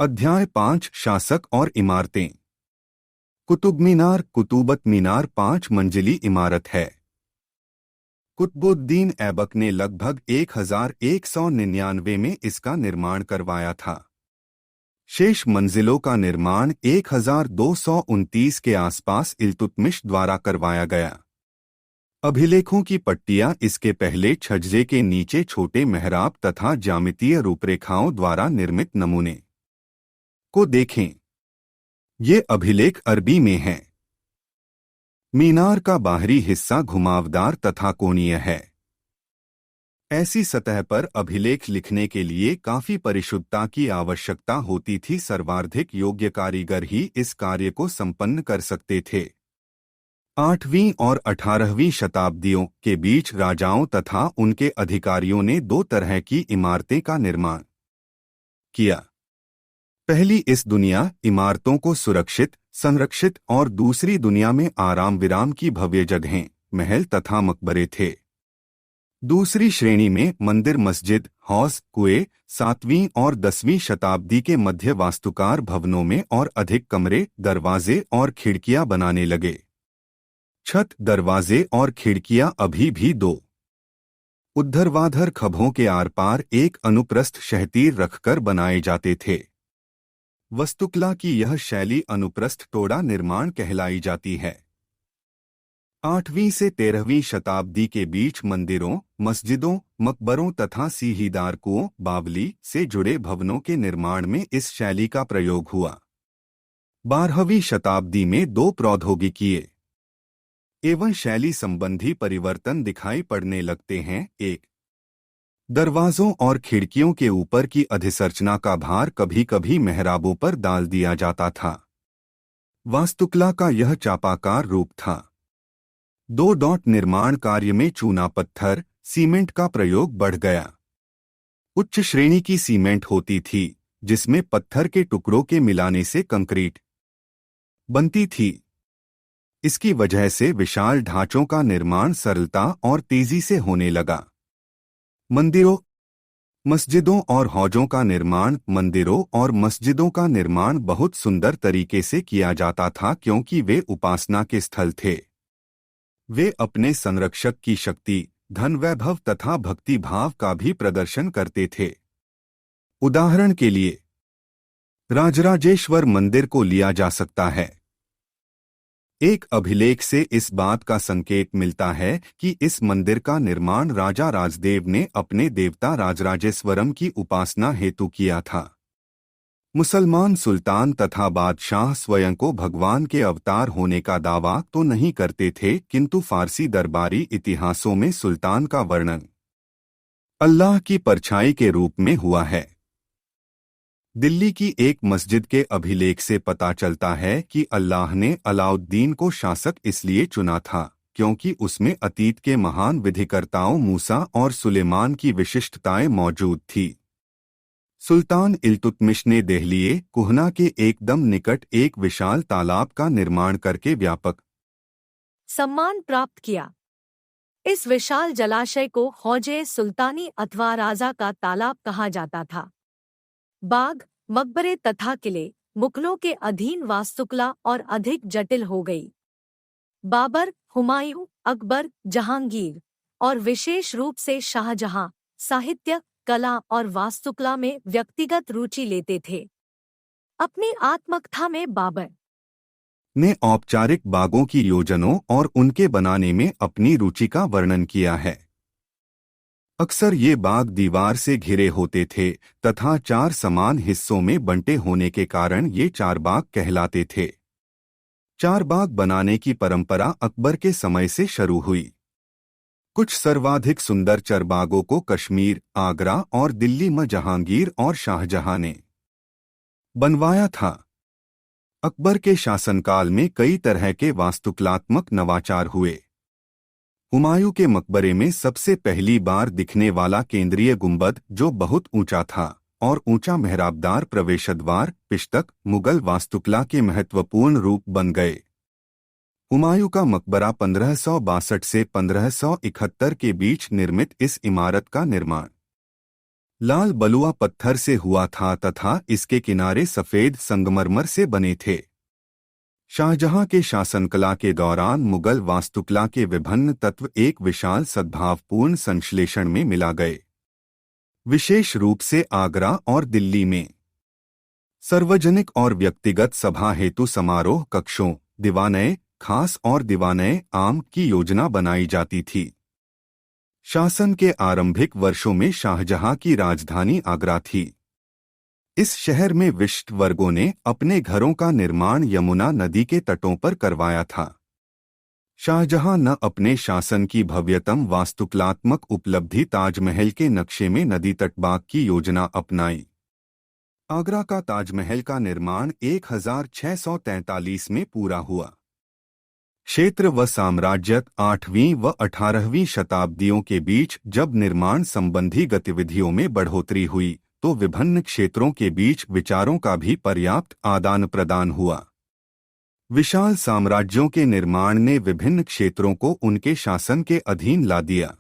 अध्याय 5 शासक और इमारतें। कुतुब मीनार कुतुबत मीनार 5 मंजिली इमारत है। कुतुबुद्दीन ऐबक ने लगभग 1199 में इसका निर्माण करवाया था। शेष मंजिलों का निर्माण 1229 के आसपास इल्तुतमिश द्वारा करवाया गया। अभिलेखों की पट्टियां इसके पहले छज्जे के नीचे छोटे मेहराब तथा ज्यामितीय रूपरेखाओं द्वारा निर्मित नमूने को देखें। ये अभिलेख अरबी में हैं। मीनार का बाहरी हिस्सा घुमावदार तथा कोणीय है। ऐसी सतह पर अभिलेख लिखने के लिए काफी परिशुद्धता की आवश्यकता होती थी। सर्वाधिक योग्य कारीगर ही इस कार्य को संपन्न कर सकते थे। 8वीं और 18वीं शताब्दियों के बीच राजाओं तथा उनके अधिकारियों ने दो तरह की इमारतें का निर्माण किया। पहली इस दुनिया इमारतों को सुरक्षित, संरक्षित और दूसरी दुनिया में आराम विराम की भव्य जगहें, महल तथा मकबरे थे। दूसरी श्रेणी में मंदिर, मस्जिद, हौज, कुएं 7वीं और 10वीं शताब्दी के मध्य वास्तुकार भवनों में और अधिक कमरे, दरवाजे और खिड़कियां बनाने लगे। छत, दरवाजे और खिड़कियां अभी भी दो ऊर्ध्वाधर खंभों के आर पार एक अनुप्रस्थ क्षैतिज रखकर बनाए जाते थे। वास्तुकला की यह शैली अनुप्रस्थ टोड़ा निर्माण कहलाई जाती है। 8वीं से 13वीं शताब्दी के बीच मंदिरों, मस्जिदों, मकबरों तथा सीहीदार कुओं, बावली से जुड़े भवनों के निर्माण में इस शैली का प्रयोग हुआ। 12वीं शताब्दी में दो प्रौद्योगिकीय एवं शैली संबंधी परिवर्तन दिखाई पड़ने लगते हैं। एक, दरवाजों और खिड़कियों के ऊपर की अधिसंरचना का भार कभी कभी मेहराबों पर डाल दिया जाता था। वास्तुकला का यह चापाकार रूप था। 2 निर्माण कार्य में चूना पत्थर, सीमेंट का प्रयोग बढ़ गया। उच्च श्रेणी की सीमेंट होती थी जिसमें पत्थर के टुकड़ों के मिलाने से कंक्रीट बनती थी। इसकी वजह से विशाल ढांचों का निर्माण सरलता और तेजी से होने लगा। मंदिरों, मस्जिदों और हौजों का निर्माण मंदिरों और मस्जिदों का निर्माण बहुत सुंदर तरीके से किया जाता था क्योंकि वे उपासना के स्थल थे। वे अपने संरक्षक की शक्ति, धन वैभव तथा भक्ति भाव का भी प्रदर्शन करते थे। उदाहरण के लिए राजराजेश्वर मंदिर को लिया जा सकता है। एक अभिलेख से इस बात का संकेत मिलता है कि इस मंदिर का निर्माण राजा राजदेव ने अपने देवता राजराजेश्वरम की उपासना हेतु किया था। मुसलमान सुल्तान तथा बादशाह स्वयं को भगवान के अवतार होने का दावा तो नहीं करते थे, किंतु फारसी दरबारी इतिहासों में सुल्तान का वर्णन अल्लाह की परछाई के रूप में हुआ है। दिल्ली की एक मस्जिद के अभिलेख से पता चलता है कि अल्लाह ने अलाउद्दीन को शासक इसलिए चुना था क्योंकि उसमें अतीत के महान विधिकर्ताओं मूसा और सुलेमान की विशिष्टताएं मौजूद थी। सुल्तान इल्तुतमिश ने देहलिए कुहना के एकदम निकट एक विशाल तालाब का निर्माण करके व्यापक सम्मान प्राप्त किया। इस विशाल जलाशय को हौजे सुल्तानी अथवा राजा का तालाब कहा जाता था। बाग, मकबरे तथा किले मुगलों के अधीन वास्तुकला और अधिक जटिल हो गई। बाबर, हुमायूं, अकबर, जहांगीर और विशेष रूप से शाहजहां साहित्य, कला और वास्तुकला में व्यक्तिगत रुचि लेते थे। अपनी आत्मकथा में बाबर ने औपचारिक बागों की योजनाओं और उनके बनाने में अपनी रुचि का वर्णन किया है। अक्सर ये बाग दीवार से घिरे होते थे तथा 4 समान हिस्सों में बंटे होने के कारण ये चारबाग कहलाते थे। चारबाग बनाने की परंपरा अकबर के समय से शुरू हुई। कुछ सर्वाधिक सुंदर चरबागों को कश्मीर, आगरा और दिल्ली में जहांगीर और शाहजहां ने बनवाया था। अकबर के शासनकाल में कई तरह के वास्तुकलात्मक नवाचार हुए। हुमायूं के मकबरे में सबसे पहली बार दिखने वाला केंद्रीय गुंबद, जो बहुत ऊंचा था, और ऊंचा मेहराबदार प्रवेशद्वार पिश्तक मुगल वास्तुकला के महत्वपूर्ण रूप बन गए। हुमायूं का मकबरा 1562 से 1571 के बीच निर्मित इस इमारत का निर्माण लाल बलुआ पत्थर से हुआ था तथा इसके किनारे सफेद संगमरमर से बने थे। शाहजहां के शासनकला के दौरान मुगल वास्तुकला के विभिन्न तत्व एक विशाल सद्भावपूर्ण संश्लेषण में मिला गए। विशेष रूप से आगरा और दिल्ली में सार्वजनिक और व्यक्तिगत सभा हेतु समारोह कक्षों, दीवानय खास और दीवानय आम की योजना बनाई जाती थी। शासन के आरंभिक वर्षों में शाहजहां की राजधानी आगरा थी। इस शहर में विशिष्ट वर्गों ने अपने घरों का निर्माण यमुना नदी के तटों पर करवाया था। शाहजहां ने अपने शासन की भव्यतम वास्तुकलात्मक उपलब्धि ताजमहल के नक्शे में नदी तट बाग की योजना अपनाई। आगरा का ताजमहल का निर्माण 1643 में पूरा हुआ। क्षेत्र व साम्राज्यत 8वीं व 18वीं शताब्दियों के बीच जब निर्माण संबंधी गतिविधियों में बढ़ोतरी हुई तो विभिन्न क्षेत्रों के बीच विचारों का भी पर्याप्त आदान प्रदान हुआ। विशाल साम्राज्यों के निर्माण ने विभिन्न क्षेत्रों को उनके शासन के अधीन ला दिया।